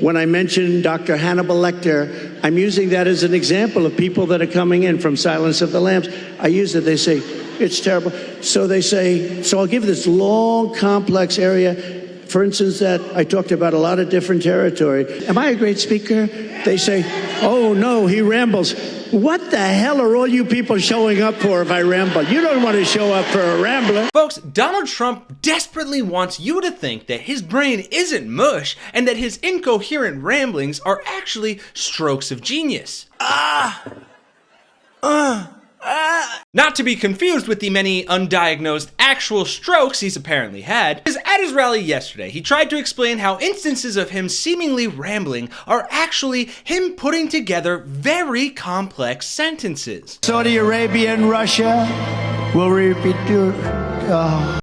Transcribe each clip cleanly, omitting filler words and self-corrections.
when I mention Dr. Hannibal Lecter, I'm using that as an example of people that are coming in from Silence of the Lambs. I use it, they say, it's terrible. So they say, so I'll give this long, complex area. For instance, that I talked about a lot of different territory. Am I a great speaker? They say, oh no, he rambles. What the hell are all you people showing up for if I ramble? You don't want to show up for a rambler. Folks, Donald Trump desperately wants you to think that his brain isn't mush and that his incoherent ramblings are actually strokes of genius. Not to be confused with the many undiagnosed actual strokes he's apparently had, because at his rally yesterday, he tried to explain how instances of him seemingly rambling are actually him putting together very complex sentences. Saudi Arabia and Russia will repeat your...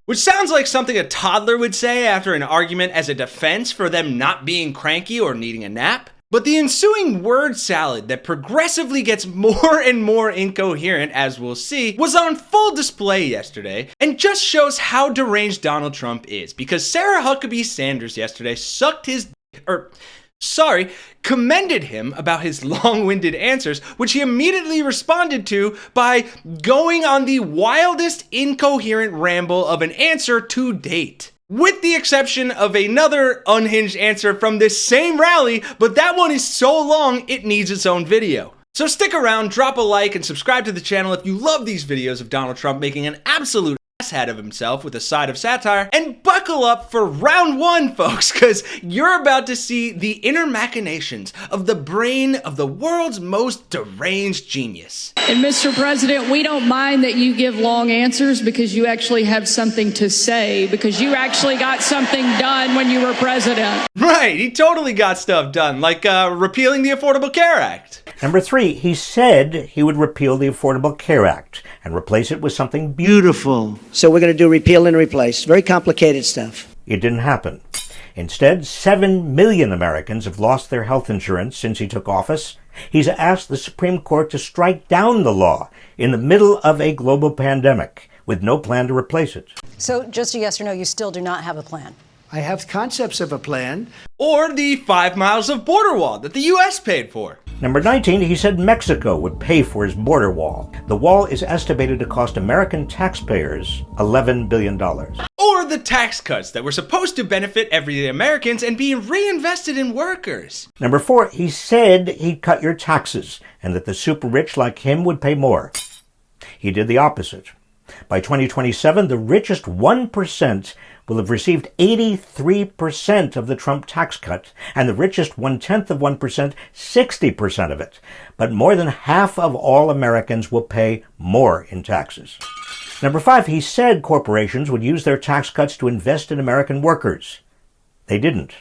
Which sounds like something a toddler would say after an argument as a defense for them not being cranky or needing a nap. But the ensuing word salad that progressively gets more and more incoherent, as we'll see, was on full display yesterday and just shows how deranged Donald Trump is, because Sara Huckabee Sanders yesterday commended him about his long-winded answers, which he immediately responded to by going on the wildest incoherent ramble of an answer to date. With the exception of another unhinged answer from this same rally, but that one is so long it needs its own video. So stick around, drop a like, and subscribe to the channel if you love these videos of Donald Trump making an absolute asshat of himself with a side of satire, and buckle up for round one, folks, because you're about to see the inner machinations of the brain of the world's most deranged genius. And Mr. President, we don't mind that you give long answers because you actually have something to say, because you actually got something done when you were president. Right, he totally got stuff done, like repealing the Affordable Care Act. Number 3, he said he would repeal the Affordable Care Act and replace it with something beautiful. So we're going to do repeal and replace. Very complicated stuff. It didn't happen. Instead, 7 million Americans have lost their health insurance since he took office. He's asked the Supreme Court to strike down the law in the middle of a global pandemic with no plan to replace it. So just a yes or no, you still do not have a plan? I have concepts of a plan. Or the 5 miles of border wall that the U.S. paid for. Number 19, he said Mexico would pay for his border wall. The wall is estimated to cost American taxpayers $11 billion. Or the tax cuts that were supposed to benefit everyday Americans and be reinvested in workers. Number 4, he said he'd cut your taxes and that the super rich like him would pay more. He did the opposite. By 2027, the richest 1% will have received 83% of the Trump tax cut, and the richest 0.1%, 60% of it. But more than half of all Americans will pay more in taxes. Number 5, he said corporations would use their tax cuts to invest in American workers. They didn't.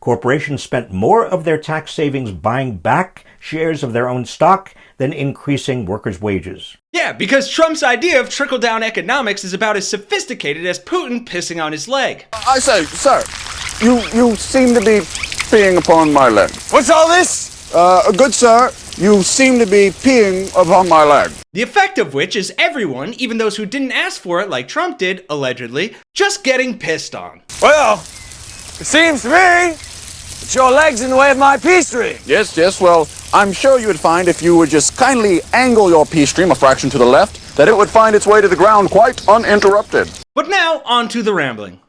Corporations spent more of their tax savings buying back shares of their own stock than increasing workers' wages. Yeah, because Trump's idea of trickle-down economics is about as sophisticated as Putin pissing on his leg. I say, sir, you seem to be peeing upon my leg. What's all this? Good sir, you seem to be peeing upon my leg. The effect of which is everyone, even those who didn't ask for it like Trump did, allegedly, just getting pissed on. Well, it seems to me that your leg's in the way of my pee stream. Yes, well, I'm sure you would find if you would just kindly angle your pee stream a fraction to the left, that it would find its way to the ground quite uninterrupted. But now, on to the rambling.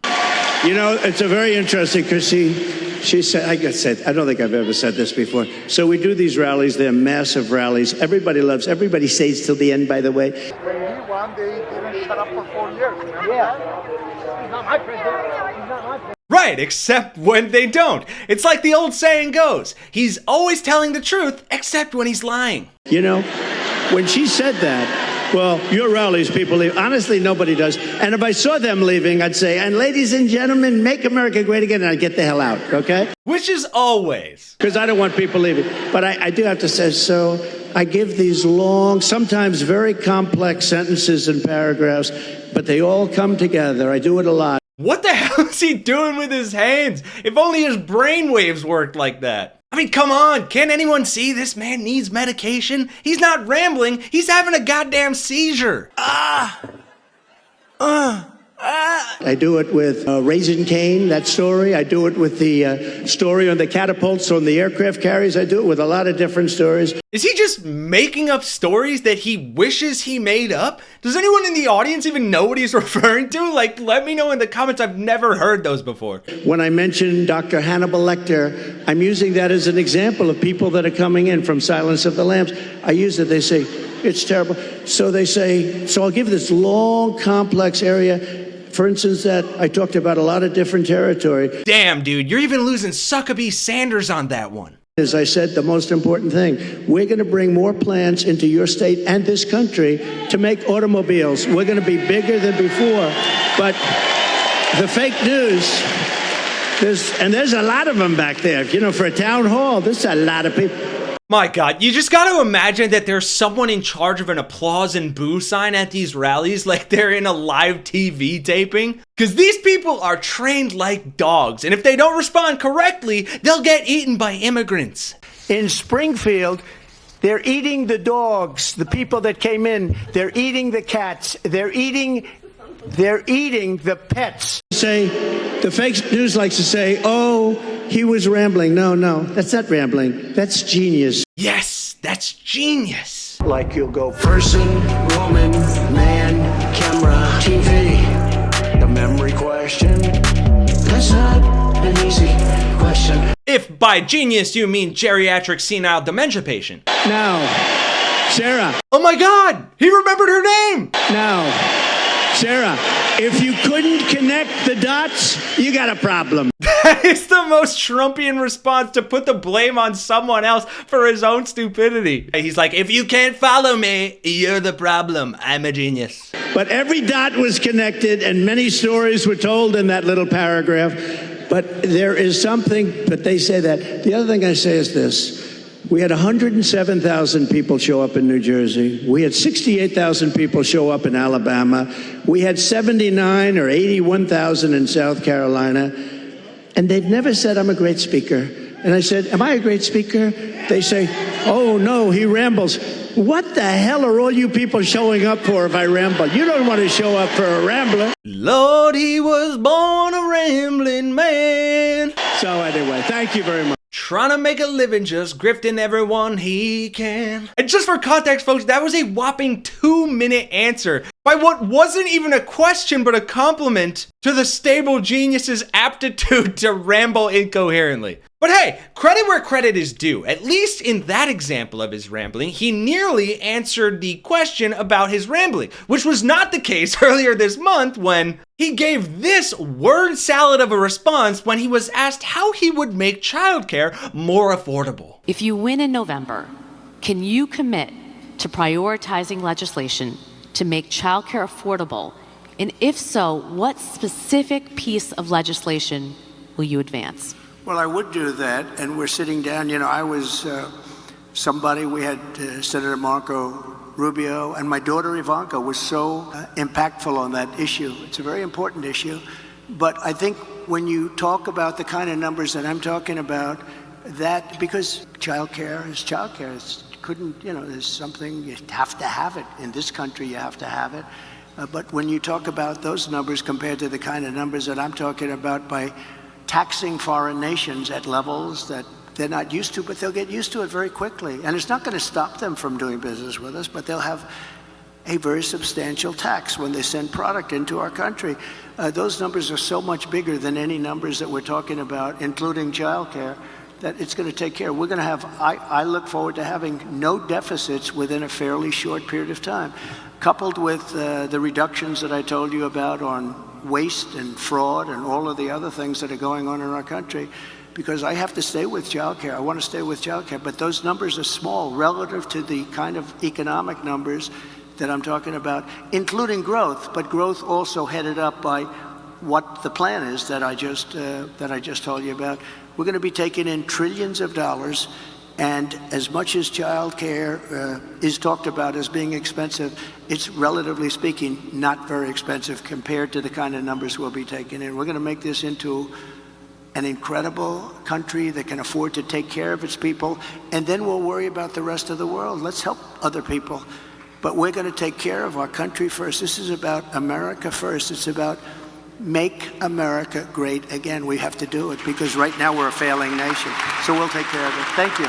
You know, it's a very interesting, because she said, I don't think I've ever said this before. So we do these rallies, they're massive rallies. Everybody stays till the end, by the way. When he won, they didn't shut up for 4 years. He's not my president. He's not my president. Right, except when they don't. It's like the old saying goes, he's always telling the truth, except when he's lying. You know, when she said that, well, your rallies, people leave. Honestly, nobody does. And if I saw them leaving, I'd say, and ladies and gentlemen, make America great again, and I'd get the hell out, okay? Which is always. Because I don't want people leaving. But I do have to say, so I give these long, sometimes very complex sentences and paragraphs, but they all come together. I do it a lot. What the hell is he doing with his hands? If only his brainwaves worked like that. I mean, come on, can't anyone see this man needs medication? He's not rambling, he's having a goddamn seizure. I do it with Raising Cane, that story. I do it with the story on the catapults on the aircraft carriers. I do it with a lot of different stories. Is he just making up stories that he wishes he made up? Does anyone in the audience even know what he's referring to? Like, let me know in the comments. I've never heard those before. When I mention Dr. Hannibal Lecter, I'm using that as an example of people that are coming in from Silence of the Lambs. I use it, they say, it's terrible. So they say, so I'll give this long, complex area. For instance, that I talked about a lot of different territory. Damn, dude, you're even losing Huckabee Sanders on that one. As I said, the most important thing, we're going to bring more plants into your state and this country to make automobiles. We're going to be bigger than before. But the fake news, there's a lot of them back there. You know, for a town hall, there's a lot of people. My God, you just got to imagine that there's someone in charge of an applause and boo sign at these rallies like they're in a live TV taping. Because these people are trained like dogs, and if they don't respond correctly, they'll get eaten by immigrants. In Springfield, they're eating the dogs, the people that came in. They're eating the cats. They're eating the pets. Say, the fake news likes to say, oh, he was rambling. No, that's not rambling. That's genius. Yes, that's genius. Like you'll go person, woman, man, camera, TV. The memory question. That's not an easy question. If by genius you mean geriatric senile dementia patient. Now, Sarah. Oh my God, he remembered her name. Now, Sarah, if you couldn't connect the dots, you got a problem. That is the most Trumpian response, to put the blame on someone else for his own stupidity. He's like, if you can't follow me, you're the problem. I'm a genius. But every dot was connected and many stories were told in that little paragraph. But there is something, but they say that. The other thing I say is this. We had 107,000 people show up in New Jersey. We had 68,000 people show up in Alabama. We had 79 or 81,000 in South Carolina. And they've never said I'm a great speaker. And I said, am I a great speaker? They say, oh, no, he rambles. What the hell are all you people showing up for if I ramble? You don't want to show up for a rambler. Lord, he was born a rambling man. So anyway, thank you very much. Trying to make a living, just grifting everyone he can. And just for context, folks, that was a whopping 2-minute answer by what wasn't even a question, but a compliment to the stable genius's aptitude to ramble incoherently. But hey, credit where credit is due. At least in that example of his rambling, he nearly answered the question about his rambling, which was not the case earlier this month when he gave this word salad of a response when he was asked how he would make childcare more affordable. If you win in November, can you commit to prioritizing legislation to make childcare affordable? And if so, what specific piece of legislation will you advance? Well, I would do that, and we're sitting down. You know, I was we had Senator Marco Rubio, and my daughter Ivanka was so impactful on that issue. It's a very important issue. But I think when you talk about the kind of numbers that I'm talking about, that because childcare is childcare, there's something, you have to have it. In this country, you have to have it. But when you talk about those numbers compared to the kind of numbers that I'm talking about by taxing foreign nations at levels that they're not used to, but they'll get used to it very quickly. And it's not going to stop them from doing business with us, but they'll have a very substantial tax when they send product into our country. Those numbers are so much bigger than any numbers that we're talking about, including childcare, that it's going to take care. We're going to have, I look forward to having no deficits within a fairly short period of time, coupled with the reductions that I told you about on waste and fraud and all of the other things that are going on in our country, because I have to stay with childcare. I want to stay with childcare, but those numbers are small relative to the kind of economic numbers that I'm talking about, including growth, but growth also headed up by what the plan is that I just told you about. We're going to be taking in trillions of dollars, and as much as child care is talked about as being expensive, it's relatively speaking not very expensive compared to the kind of numbers we'll be taking in. We're going to make this into an incredible country that can afford to take care of its people, and then we'll worry about the rest of the world. Let's help other people. But we're going to take care of our country first. This is about America first. It's about make America great again. We have to do it because right now we're a failing nation. So we'll take care of it. Thank you.